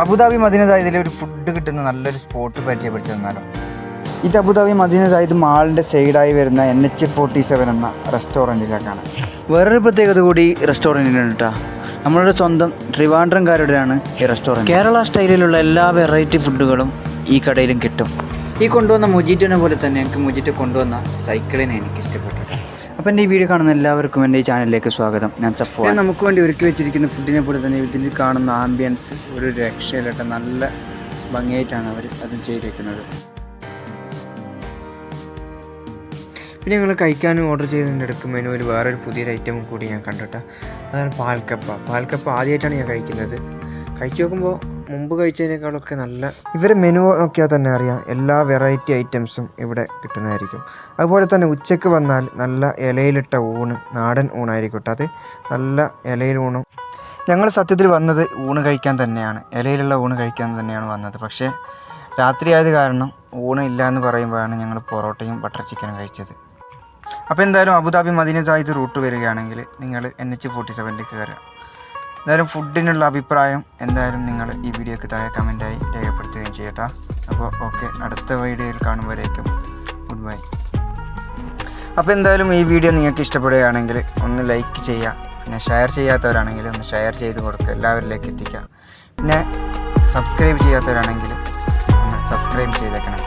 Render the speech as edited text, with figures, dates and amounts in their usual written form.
Abu Dhabi Medina സായിദിൽ ഒരു food കിട്ടുന്ന നല്ലൊരു സ്പോട്ട് പരിചയപ്പെടുത്തി തന്നാലോ? ഇത് അബുദാബി മദീന സായിദ് മാളിൻ്റെ സൈഡായി വരുന്ന NH47 എന്ന റെസ്റ്റോറൻറ്റിലേക്കാണ്. വേറൊരു പ്രത്യേകത കൂടി റെസ്റ്റോറൻറ്റിനുണ്ട് കേട്ടോ. നമ്മളുടെ സ്വന്തം ട്രിവാൻഡ്രംകാരുടെയാണ് ഈ റെസ്റ്റോറൻറ്റ്. കേരള സ്റ്റൈലിലുള്ള എല്ലാ വെറൈറ്റി ഫുഡുകളും ഈ കടയിലും കിട്ടും. ഈ കൊണ്ടുവന്ന മൊജിറ്റോനെ പോലെ തന്നെ എനിക്ക് മൊജിറ്റോ കൊണ്ടുവന്ന സൈക്കിളിനെ എനിക്ക് ഇഷ്ടപ്പെട്ടു. അപ്പോൾ എൻ്റെ ഈ വീഡിയോ കാണുന്ന എല്ലാവർക്കും എൻ്റെ ഈ ചാനലിലേക്ക് സ്വാഗതം. ഞാൻ സഫ്വാൻ. നമുക്ക് വേണ്ടി ഒരുക്കി വെച്ചിരിക്കുന്ന ഫുഡിനെ പോലെ തന്നെ ഇതിൽ കാണുന്ന ആംബിയൻസ് ഒരു രക്ഷയിലിട്ട് നല്ല ഭംഗിയായിട്ടാണ് അവർ അതും ചെയ്തിരിക്കുന്നത്. പിന്നെ ഞങ്ങൾ കഴിക്കാനും ഓർഡർ ചെയ്തതിൻ്റെ ഇടയ്ക്ക് മെനുവിൽ വേറൊരു പുതിയൊരു ഐറ്റം കൂടി ഞാൻ കണ്ടിട്ടാ. അതാണ് പാൽക്കപ്പ ആദ്യമായിട്ടാണ് ഞാൻ കഴിക്കുന്നത്. കഴിച്ചു നോക്കുമ്പോൾ മുമ്പ് കഴിച്ചതിനേക്കാളൊക്കെ നല്ല, ഇവരെ മെനു നോക്കിയാൽ തന്നെ അറിയാം എല്ലാ വെറൈറ്റി ഐറ്റംസും ഇവിടെ കിട്ടുന്നതായിരിക്കും. അതുപോലെ തന്നെ ഉച്ചയ്ക്ക് വന്നാൽ നല്ല ഇലയിലിട്ട ഊണ്, നാടൻ ഊണായിരിക്കും കേട്ടോ. അത് നല്ല ഇലയിൽ ഊണും. ഞങ്ങൾ സത്യത്തിൽ വന്നത് ഊണ് കഴിക്കാൻ തന്നെയാണ്, ഇലയിലുള്ള ഊണ് കഴിക്കാൻ തന്നെയാണ് വന്നത്. പക്ഷേ രാത്രിയായത് കാരണം ഊണ് ഇല്ല എന്ന് പറയുമ്പോഴാണ് ഞങ്ങൾ പൊറോട്ടയും ബട്ടർ ചിക്കനും കഴിച്ചത്. അപ്പോൾ എന്തായാലും അബുദാബി മദീന സായിദ് റൂട്ട് വരികയാണെങ്കിൽ നിങ്ങൾ NH47 കയറുക. എന്തായാലും ഫുഡിനുള്ള അഭിപ്രായം എന്തായാലും നിങ്ങൾ ഈ വീഡിയോക്ക് താഴെ കമൻറ്റായി രേഖപ്പെടുത്തുകയും ചെയ്യട്ടോ. അപ്പോൾ ഓക്കെ, അടുത്ത വീഡിയോയിൽ കാണുമ്പോഴേക്കും ഗുഡ് ബൈ. അപ്പോൾ എന്തായാലും ഈ വീഡിയോ നിങ്ങൾക്ക് ഇഷ്ടപ്പെടുകയാണെങ്കിൽ ഒന്ന് ലൈക്ക് ചെയ്യുക. പിന്നെ ഷെയർ ചെയ്യാത്തവരാണെങ്കിൽ ഒന്ന് ഷെയർ ചെയ്ത് കൊടുക്കുക, എല്ലാവരിലേക്ക് എത്തിക്കുക. പിന്നെ സബ്സ്ക്രൈബ് ചെയ്യാത്തവരാണെങ്കിൽ ഒന്ന് സബ്സ്ക്രൈബ് ചെയ്തേക്കണം.